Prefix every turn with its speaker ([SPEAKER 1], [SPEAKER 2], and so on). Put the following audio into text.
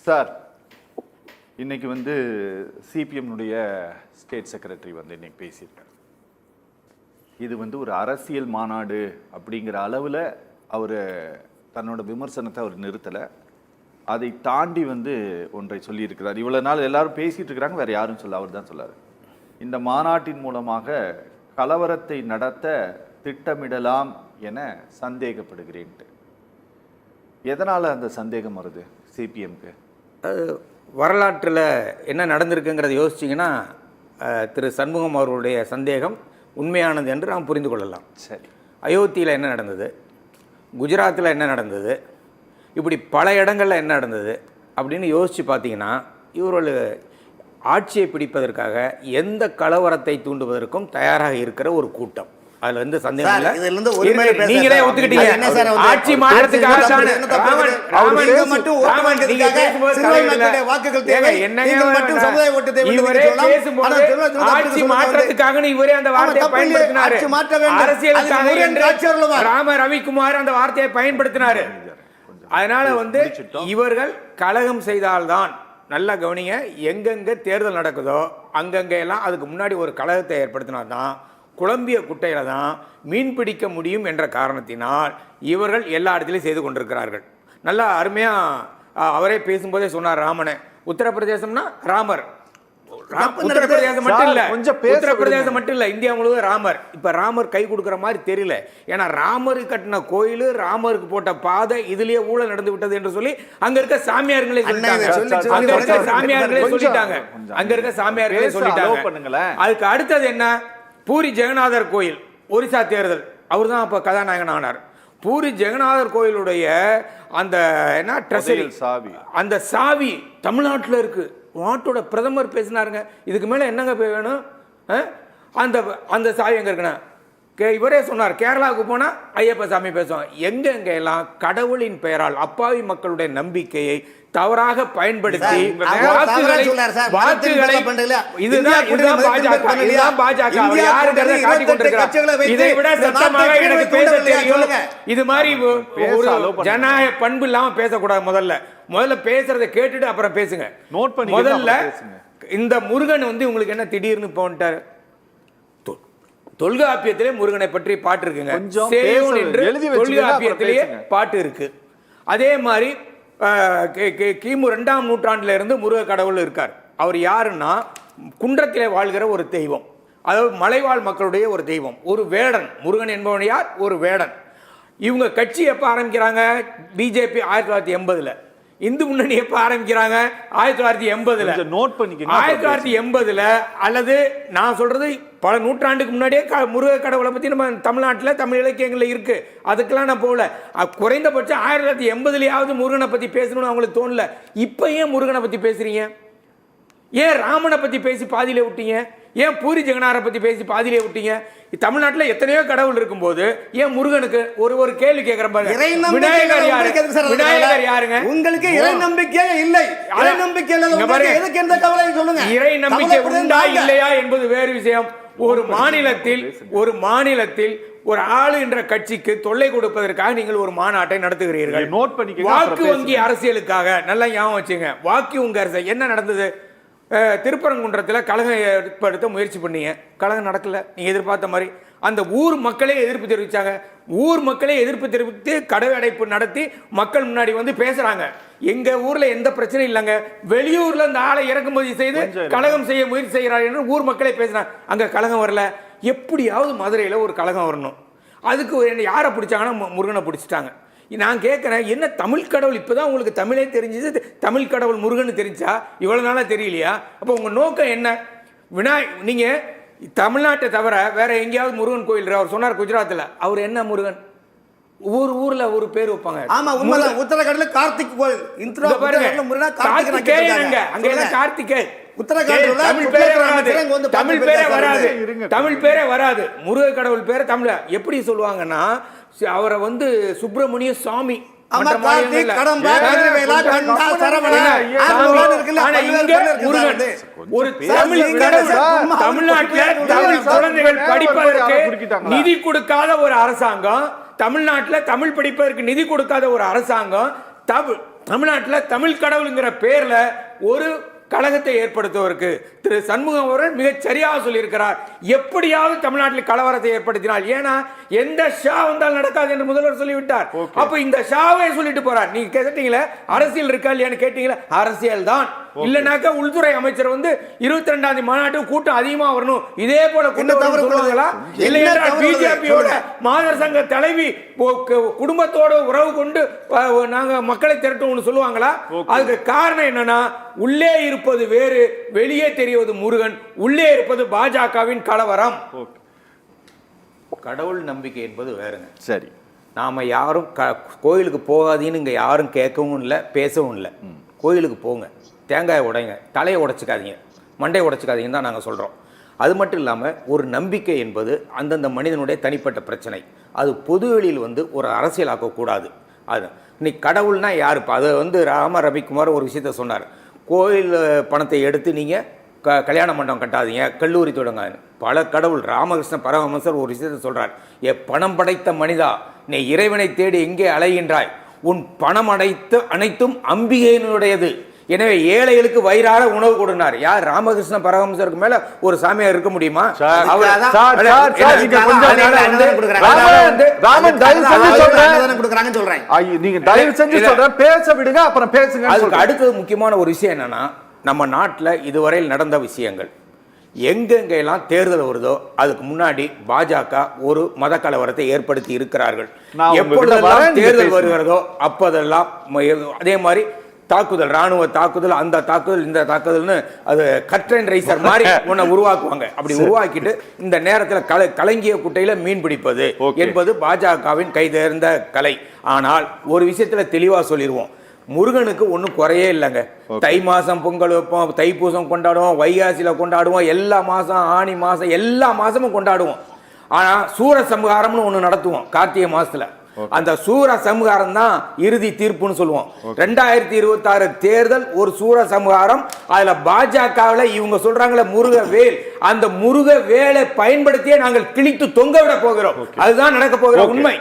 [SPEAKER 1] Sir, இன்னைக்கு வந்து சிபிஎம்னுடைய state secretary வந்து இன்னைக்கு பேசியிருக்கார். இது வந்து ஒரு அரசியல் மாநாடு அப்படிங்கிற அளவில் அவர் தன்னோட விமர்சனத்தை அவர் நிறுத்தலை. அதை தாண்டி வந்து ஒன்றை சொல்லியிருக்கிறார். இவ்வளோ நாள் எல்லாரும் பேசிகிட்டு இருக்கிறாங்க, வேறு யாரும் சொல்ல, அவர் தான் சொல்லார். இந்த மாநாட்டின் மூலமாக கலவரத்தை நடத்த திட்டமிடலாம் என சந்தேகப்படுகிறேன்ட்டு. எதனால் அந்த சந்தேகம் வருது சிபிஎம்க்கு?
[SPEAKER 2] வரலாற்றில் என்ன நடந்திருக்குங்கிறத யோசிச்சிங்கன்னா திரு சண்முகம் அவர்களுடைய சந்தேகம் உண்மையானது என்று நாம் புரிந்து கொள்ளலாம்.
[SPEAKER 1] சரி,
[SPEAKER 2] அயோத்தியில் என்ன நடந்தது, குஜராத்தில் என்ன நடந்தது, இப்படி பல இடங்களில் என்ன நடந்தது அப்படின்னு யோசித்து பார்த்தீங்கன்னா, இவர்கள் ஆட்சியை பிடிப்பதற்காக எந்த கலவரத்தை தூண்டுவதற்கும் தயாராக இருக்கிற ஒரு கூட்டம். அதுல இருந்து சந்தேகம் இல்ல. நீங்களே ஒத்துக்கிட்டீங்க. ஆட்சி மாற்றத்துக்காக இவரே அந்த வார்த்தையை பயன்படுத்தினாரு. அரசியலுக்காக ராம ரவிக்குமார் அந்த வார்த்தையை பயன்படுத்தினாரு. அதனால வந்து இவர்கள் கலகம் செய்தால்தான், நல்லா கவனிங்க, எங்கெங்க தேர்தல் நடக்குதோ அங்கங்க எல்லாம் அதுக்கு முன்னாடி ஒரு கலகத்தை ஏற்படுத்தினால்தான், குழம்பிய குட்டையில தான் மீன் பிடிக்க முடியும் என்ற காரணத்தினால் இவர்கள் எல்லா இடத்துலையும் செய்து கொண்டிருக்கிறார்கள். நல்லா அருமையாக அவரே பேசும்போதே சொன்னார். ராமனை உத்தரப்பிரதேசம்னா ராமர், உத்தரப்பிரதேசம் மட்டும் இல்ல, உத்தரப்பிரதேசம் மட்டும் இல்ல, இந்தியா முழுவதும் ராமர். இப்ப ராமர் கை கொடுக்குற மாதிரி தெரியல. ஏன்னா ராமருக்கு கட்டின கோயில், ராமருக்கு போட்ட பாதை, இதுலயே ஊழல் நடந்து விட்டது என்று சொல்லி அங்க இருக்க சாமியார்களே சொல்லிட்டாங்க. அங்க இருக்க சாமியார்களே சொல்லிட்டாங்க. அங்க இருக்க சாமியார்களே சொல்லிட்டாங்க. அதுக்கு அடுத்தது என்ன? பூரி ஜெகநாதர் கோயில், ஒரிசா தேர்தல், அவர் தான் அப்போ கதாநாயகன் ஆனார். பூரி ஜெகநாதர் கோயிலுடைய அந்த என்ன ட்ரெஸரி சாவி, அந்த சாவி தமிழ்நாட்டில் இருக்கு. நாட்டோட பிரதமர் பேசினாருங்க. இதுக்கு மேலே என்னங்க வேணும்? அந்த அந்த சாவி எங்கே இருக்குண்ணா? இவரே சொன்னார், கேரளாவுக்கு போனால் ஐயப்ப சாமி பேசுவோம். எங்கெங்க எல்லாம் கடவுளின் பெயரால் அப்பாவி மக்களுடைய நம்பிக்கையை தவறாக பயன்படுத்தி இதை விட சத்தமாக எனக்கு பேச தெரியும். இது மாதிரி ஜனநாயக பண்பு இல்லாம பேசக்கூடாது. முதல்ல பேசுறதை கேட்டுட்டு அப்புறம் பேசுங்க. முதல்ல இந்த முருகன் வந்து உங்களுக்கு என்ன திடீர்னு போன்ட்டார்? தொல்காப்பியத்திலே முருகனை பற்றி பாட்டு இருக்குங்க. தொல்காப்பியத்திலேயே பாட்டு இருக்கு. அதே மாதிரி கிமு 2ஆம் நூற்றாண்டுல இருந்து முருக கடவுள் இருக்கார். அவர் யாருன்னா குன்றத்திலே வாழ்கிற ஒரு தெய்வம், அதாவது மலைவாழ் மக்களுடைய ஒரு தெய்வம், ஒரு வேடன். முருகன் என்பவன் யார்? ஒரு வேடன். இவங்க கட்சி எப்போ ஆரம்பிக்கிறாங்க? பிஜேபி 1980. இந்து முன்னணி எப்ப ஆரம்பிக்கிறாங்க? 1980. நோட் பண்ணிக்கங்க. 1980 அல்லது நான் சொல்றது பல நூற்றாண்டுக்கு முன்னாடியே முருக கடவுளை பத்தி நம்ம தமிழ்நாட்டில் தமிழ் இலக்கியங்கள்ல இருக்கு. அதுக்கெல்லாம் நான் போகல. குறைந்தபட்சம் 1980 முருகனை பத்தி பேசணும்னு அவங்களுக்கு தோணல. இப்ப ஏன் முருகனை பத்தி பேசுறீங்க? ஏன் ராமனை பத்தி பேசி பாதியிலே விட்டீங்க? ஏன் பூரி ஜெகநாதரை பத்தி பேசி பாதியிலே விட்டீங்க? தமிழ்நாட்டில் எத்தனையோ கடவுள் இருக்கும் போது ஏன் முருகனுக்கு ஒரு கேள்வி கேட்கிற பாருங்க. விநாயகர் யாரு? விநாயகர் யாருங்க? உங்களுக்கு இறை நம்பிக்கை இல்லை. இறை நம்பிக்கை எதுக்கு எந்த கவலை சொல்லுங்க. இறை நம்பிக்கை உண்டா இல்லையா என்பது வேறு விஷயம். ஒரு மாநிலத்தில் ஒரு ஆளுகின்ற கட்சிக்கு தொல்லை கொடுப்பதற்காக நீங்கள் ஒரு மாநாட்டை நடத்துகிறீர்கள். நோட் பண்ணிக்க. வாக்கு வங்கி அரசியலுக்காக நல்லா ஞாபகம் வச்சுங்க. வாக்கு வங்கி அரசியல் என்ன நடந்தது? திருப்பரங்குன்றத்தில் கழகம் ஏற்படுத்த முயற்சி பண்ணீங்க, கழகம் நடக்கல நீங்க எதிர்பார்த்த மாதிரி. அந்த ஊர் மக்களே எதிர்ப்பு தெரிவிச்சாங்க. ஊர் மக்களே எதிர்ப்பு தெரிவித்து கடை அடைப்பு நடத்தி மக்கள் முன்னாடி வந்து பேசுறாங்க. எங்க ஊர்ல எந்த பிரச்சனையும் இல்லைங்க, வெளியூர்ல இந்த ஆளை இறக்குமதி செய்து கழகம் செய்ய முயற்சி செய்கிறார் என்று ஊர் மக்களே பேசுறாங்க. அங்க கழகம் வரல. எப்படியாவது மதுரையில ஒரு கழகம் வரணும். அதுக்கு யாரை பிடிச்சாங்கன்னா முருகனை பிடிச்சிட்டாங்க. நான் கேட்குறேன், என்ன தமிழ் கடவுள் இப்போதான் உங்களுக்கு தமிழே தெரிஞ்சது, தமிழ் கடவுள் முருகன் தெரிஞ்சா இவ்வளோ நாளாக தெரியலையா? அப்போ உங்கள் நோக்கம் என்ன? நீங்கள் தமிழ்நாட்டை தவிர வேற எங்கேயாவது முருகன் கோயில் அவர் சொன்னார் குஜராத்தில். அவர் என்ன முருகன்? ஊர்ல ஒரு பேர் வைப்பாங்க. ஆமா, உண்மைதான். உத்தரகாண்ட்ல கார்த்திக் கோயில். கார்த்திகேய தமிழ் பேரே வராது. முருக கடவுள் பேரை தமிழ எப்படி சொல்லுவாங்கன்னா, அவரை வந்து சுப்பிரமணிய சுவாமி நிதி கொடுக்காத ஒரு அரசாங்கம், தமிழ்நாட்டில் தமிழ் படிப்பதற்கு நிதி கொடுக்காத ஒரு அரசாங்கம் தமிழ்நாட்டில் தமிழ் கடவுளுங்கிற பேர்ல ஒரு கழகத்தை ஏற்படுத்துவதற்கு திரு சண்முகம் அவர்கள் மிகச் சரியாக சொல்லியிருக்கிறார். எப்படியாவது தமிழ்நாட்டில் கலவரத்தை ஏற்படுத்தினால், ஏன்னா எந்த ஷா வந்தால் நடக்காது என்று முதல்வர் சொல்லிவிட்டார். அப்ப இந்த ஷாவை சொல்லிட்டு போறார். நீங்க கேட்டீங்களா அரசியல் இருக்கா இல்லையான்னு கேட்டீங்களா, அரசியல் தான். இல்லனாக்க உள்துறை அமைச்சர் வந்து 22ஆம் தேதி மாநாட்டுக்கு கூட்டம் அதிகமா வரணும், இதே போல கூட்டம் சொல்லுவாங்களா? இல்லை என்றால் பிஜேபியோட மாதர் சங்க தலைவி குடும்பத்தோட உறவு கொண்டு நாங்க மக்களை திரட்டுவோம்னு சொல்லுவாங்களா? அதுக்கு காரணம் என்னன்னா, உள்ளே இருப்பது வேறு, வெளியே தெரிவது முருகன், உள்ளே இருப்பது பாஜகவின் கலவரம். கடவுள் நம்பிக்கை என்பது வேறுங்க.
[SPEAKER 1] சரி,
[SPEAKER 2] நாம யாரும் கோயிலுக்கு போகாதீன்னு இங்க யாரும் கேட்கவும் இல்லை, பேசவும் இல்லை. கோயிலுக்கு போங்க, தேங்காயை உடைங்க, தலையை உடைச்சிக்காதீங்க, மண்டையை உடைச்சிக்காதீங்கன்னு தான் நாங்கள் சொல்கிறோம். அது மட்டும் இல்லாமல் ஒரு நம்பிக்கை என்பது அந்தந்த மனிதனுடைய தனிப்பட்ட பிரச்சனை. அது பொதுவெளியில் வந்து ஒரு அரசியலாக்கக்கூடாது. அது இன்னைக்கு கடவுள்னா யாருப்பா? அதை வந்து ராம ரவிக்குமார் ஒரு விஷயத்த சொன்னார். கோயில் பணத்தை எடுத்து நீங்கள் கல்யாண மண்டபம் கட்டாதீங்க, கல்லூரி தொடங்க. பல கடவுள் ராமகிருஷ்ண பரமஹம்சர் ஒரு விஷயத்தை சொல்கிறார். பணம் படைத்த மனிதா, நீ இறைவனை தேடி எங்கே அலைகின்றாய்? உன் பணம் அனைத்தும் அம்பிகையினுடையது. எனவே ஏழைகளுக்கு வயிறார உணவு கொடுனார். யார்? ராமகிருஷ்ண பரமஹம்சருக்கு மேல ஒரு சாமியார் இருக்க முடியுமா? அடுத்தது முக்கியமான ஒரு விஷயம் என்னன்னா, நம்ம நாட்டில் இதுவரையில் நடந்த விஷயங்கள் எங்கெங்கெல்லாம் தேர்தல் வருதோ அதுக்கு முன்னாடி பாஜக ஒரு மத கலவரத்தை ஏற்படுத்தி இருக்கிறார்கள். எப்பொழுதெல்லாம் தேர்தல் வருகிறதோ அப்போதெல்லாம் அதே மாதிரி தாக்குதல், ராணுவ தாக்குதல், அந்த தாக்குதல், இந்த தாக்குதல்னு அது கட்டன் ரைசர் மாதிரி ஒன்றை உருவாக்குவாங்க. அப்படி உருவாக்கிட்டு இந்த நேரத்தில் கலங்கிய குட்டையில மீன் பிடிப்பது என்பது பாஜகவின் கைதேர்ந்த கலை. ஆனால் ஒரு விஷயத்துல தெளிவா சொல்லிடுவோம், முருகனுக்கு ஒன்றும் குறையே இல்லைங்க. தை மாதம் பொங்கல் வைப்போம், தைப்பூசம் கொண்டாடுவோம், வைகாசியில் கொண்டாடுவோம், எல்லா மாதம், ஆனி மாதம், எல்லா மாதமும் கொண்டாடுவோம். ஆனால் சூரசம்ஹாரம்னு ஒன்று நடத்துவோம் கார்த்திகை மாதத்தில். அந்த சூர சம்ஹாரம் தான் இறுதி தீர்ப்புன்னு சொல்லுவோம். 2026 தேர்தல் ஒரு சூர சம்ஹாரம். அதுல பாஜகவில் இவங்க சொல்றாங்களே முருகவேல், அந்த முருகவேலை பயன்படுத்தியே நாங்கள் கிழித்து தொங்க விட போகிறோம். அதுதான் நடக்க போகிற உண்மை.